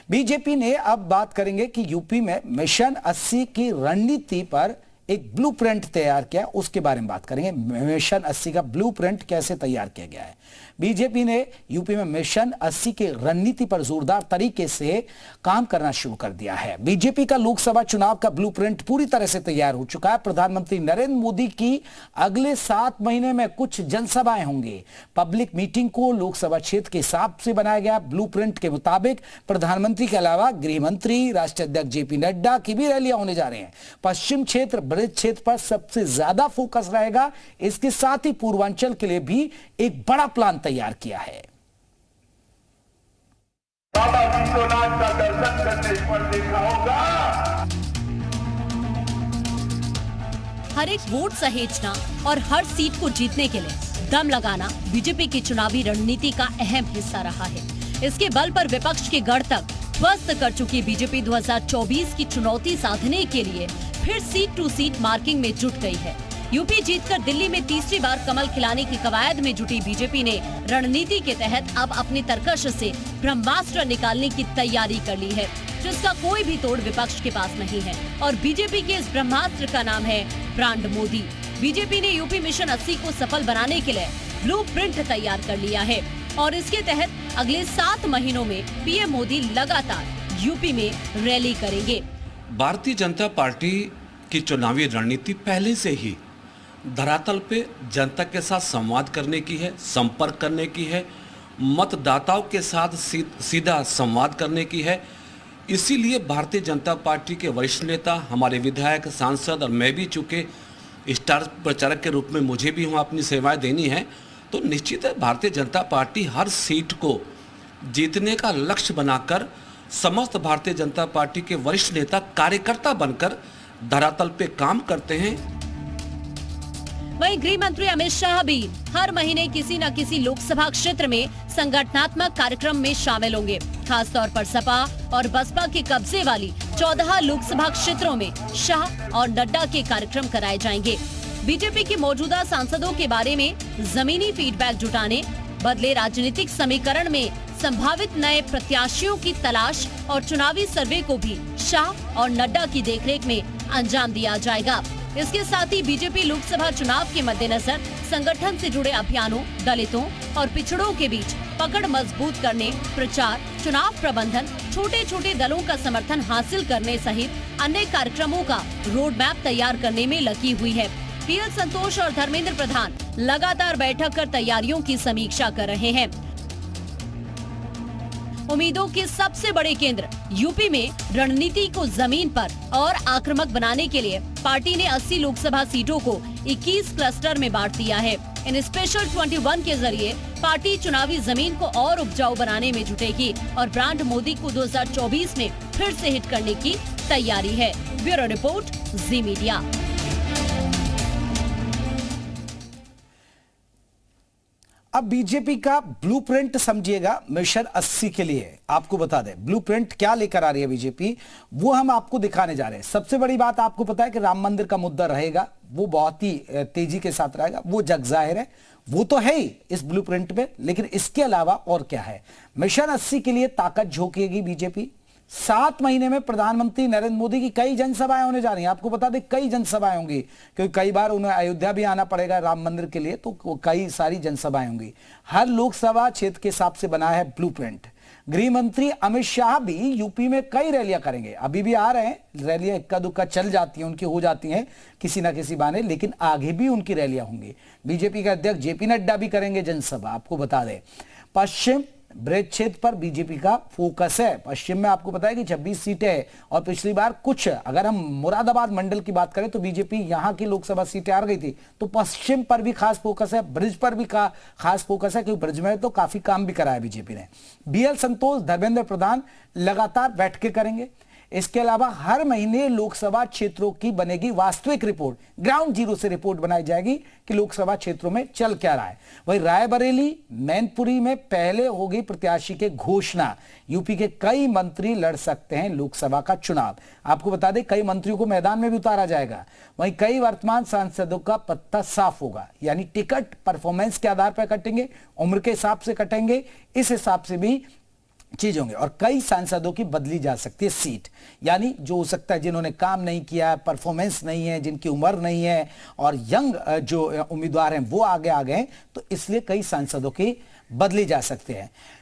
BJP ने अब बात करेंगे कि यूपी में मिशन 80 की रणनीति पर एक ब्लूप्रिंट तैयार किया, उसके बारे में बात करेंगे। मिशन 80 का ब्लूप्रिंट कैसे तैयार किया गया है। बीजेपी ने यूपी में मिशन 80 की रणनीति पर जोरदार तरीके से काम करना शुरू कर दिया है। बीजेपी का लोकसभा चुनाव का ब्लूप्रिंट पूरी तरह से तैयार हो चुका है। प्रधानमंत्री नरेंद्र मोदी की अगले 7 महीने में कुछ जनसभाएं होंगी। पब्लिक मीटिंग को लोकसभा क्षेत्र के हिसाब से बनाया गया। ब्लूप्रिंट के मुताबिक प्रधानमंत्री के अलावा गृह मंत्री, राष्ट्रीय अध्यक्ष जेपी नड्डा की भी रैलियां होने जा रही हैं। पश्चिम क्षेत्र, ब्रज क्षेत्र पर सबसे ज्यादा फोकस रहेगा। इसके साथ ही पूर्वांचल के लिए भी एक बड़ा प्लान तैयार किया है। बाबा विश्वनाथ का दर्शन करने पर देखा होगा। हर एक वोट सहेजना और हर सीट को जीतने के लिए दम लगाना बीजेपी की चुनावी रणनीति का अहम हिस्सा रहा है। इसके बल पर विपक्ष के गढ़ तक ध्वस्त कर चुकी बीजेपी 2024 की चुनौती साधने के लिए फिर सीट टू सीट मार्किंग में जुट गई है। यूपी जीतकर दिल्ली में तीसरी बार कमल खिलाने की कवायद में जुटी बीजेपी ने रणनीति के तहत अब अपनी तरकश से ब्रह्मास्त्र निकालने की तैयारी कर ली है, जिसका कोई भी तोड़ विपक्ष के पास नहीं है। और बीजेपी के इस ब्रह्मास्त्र का नाम है ब्रांड मोदी। बीजेपी ने यूपी मिशन 80 को सफल बनाने के लिए ब्लूप्रिंट तैयार कर लिया है और इसके तहत अगले 7 महीनों में पीएम मोदी लगातार यूपी में रैली करेंगे। भारतीय जनता पार्टी की चुनावी रणनीति पहले से ही धरातल पे जनता के साथ संवाद करने की है, संपर्क करने की है, मतदाताओं के साथ सीधा संवाद करने की है। इसीलिए भारतीय जनता पार्टी के वरिष्ठ नेता, हमारे विधायक, सांसद और मैं भी, चूँकि स्टार प्रचारक के रूप में मुझे भी वहाँ अपनी सेवाएं देनी है, तो निश्चित है भारतीय जनता पार्टी हर सीट को जीतने का लक्ष्य बनाकर समस्त भारतीय जनता पार्टी के वरिष्ठ नेता कार्यकर्ता बनकर धरातल पे काम करते हैं। वहीं गृह मंत्री अमित शाह भी हर महीने किसी न किसी लोकसभा क्षेत्र में संगठनात्मक कार्यक्रम में शामिल होंगे। खासतौर पर सपा और बसपा के कब्जे वाली 14 लोकसभा क्षेत्रों में शाह और नड्डा के कार्यक्रम कराए जाएंगे। बीजेपी के मौजूदा सांसदों के बारे में जमीनी फीडबैक जुटाने, बदले राजनीतिक समीकरण में संभावित नए प्रत्याशियों की तलाश और चुनावी सर्वे को भी शाह और नड्डा की देखरेख में अंजाम दिया जाएगा। इसके साथ ही बीजेपी लोकसभा चुनाव के मद्देनजर संगठन से जुड़े अभियानों, दलितों और पिछड़ों के बीच पकड़ मजबूत करने, प्रचार, चुनाव प्रबंधन, छोटे छोटे दलों का समर्थन हासिल करने सहित अन्य कार्यक्रमों का रोड मैप तैयार करने में लगी हुई है। पीएल संतोष और धर्मेंद्र प्रधान लगातार बैठक कर तैयारियों की समीक्षा कर रहे हैं। उम्मीदों के सबसे बड़े केंद्र यूपी में रणनीति को जमीन पर और आक्रामक बनाने के लिए पार्टी ने 80 लोकसभा सीटों को 21 क्लस्टर में बांट दिया है। इन स्पेशल 21 के जरिए पार्टी चुनावी जमीन को और उपजाऊ बनाने में जुटेगी और ब्रांड मोदी को 2024 में फिर से हिट करने की तैयारी है। ब्यूरो रिपोर्ट, जी मीडिया। अब बीजेपी का ब्लूप्रिंट समझिएगा मिशन 80 के लिए। आपको बता दें ब्लूप्रिंट क्या लेकर आ रही है बीजेपी, वो हम आपको दिखाने जा रहे हैं। सबसे बड़ी बात आपको पता है कि राम मंदिर का मुद्दा रहेगा, वो बहुत ही तेजी के साथ रहेगा, वो जग जाहिर है, वो तो है ही इस ब्लूप्रिंट में। लेकिन इसके अलावा और क्या है? मिशन 80 के लिए ताकत झोंकेगी बीजेपी। 7 महीने में प्रधानमंत्री नरेंद्र मोदी की कई जनसभाएं होने जा रही हैं। आपको बता दें कई जनसभाएं होंगी, क्योंकि कई बार उन्हें अयोध्या भी आना पड़ेगा राम मंदिर के लिए, तो कई सारी जनसभाएं होंगी। हर लोकसभा क्षेत्र के हिसाब से बना है ब्लूप्रिंट। गृह मंत्री अमित शाह भी यूपी में कई रैलियां करेंगे। अभी भी आ रहे हैं, रैलियां इक्का दुक्का चल जाती हैं, उनकी हो जाती हैं किसी ना किसी बहाने, लेकिन आगे भी उनकी रैलियां होंगी। बीजेपी के अध्यक्ष जेपी नड्डा भी करेंगे जनसभा। आपको बता दें पश्चिम ब्रज क्षेत्र पर बीजेपी का फोकस है। पश्चिम में आपको पता है कि 26 सीटें हैं और पिछली बार कुछ, अगर हम मुरादाबाद मंडल की बात करें तो बीजेपी यहां की लोकसभा सीटें हार गई थी, तो पश्चिम पर भी खास फोकस है, ब्रज पर भी खास फोकस है, क्योंकि ब्रज में तो काफी काम भी कराया बीजेपी ने। बीएल संतोष, धर्मेंद्र प्रधान लगातार बैठकें करेंगे। इसके अलावा हर महीने लोकसभा क्षेत्रों की बनेगी वास्तविक रिपोर्ट, ग्राउंड जीरो से रिपोर्ट बनाई जाएगी कि लोकसभा क्षेत्रों में चल क्या रहा है। वही रायबरेली, मैनपुरी में पहले होगी प्रत्याशी के घोषणा। यूपी के कई मंत्री लड़ सकते हैं लोकसभा का चुनाव। आपको बता दें कई मंत्रियों को मैदान में भी उतारा जाएगा। वहीं कई वर्तमान सांसदों का पत्ता साफ होगा, यानी टिकट परफॉर्मेंस के आधार पर कटेंगे, उम्र के हिसाब से कटेंगे। इस हिसाब से भी चीज होंगे और कई सांसदों की बदली जा सकती है सीट, यानी जो हो सकता है जिन्होंने काम नहीं किया, परफॉर्मेंस नहीं है, जिनकी उम्र नहीं है और यंग जो उम्मीदवार हैं वो आगे आ गए, तो इसलिए कई सांसदों की बदली जा सकते हैं।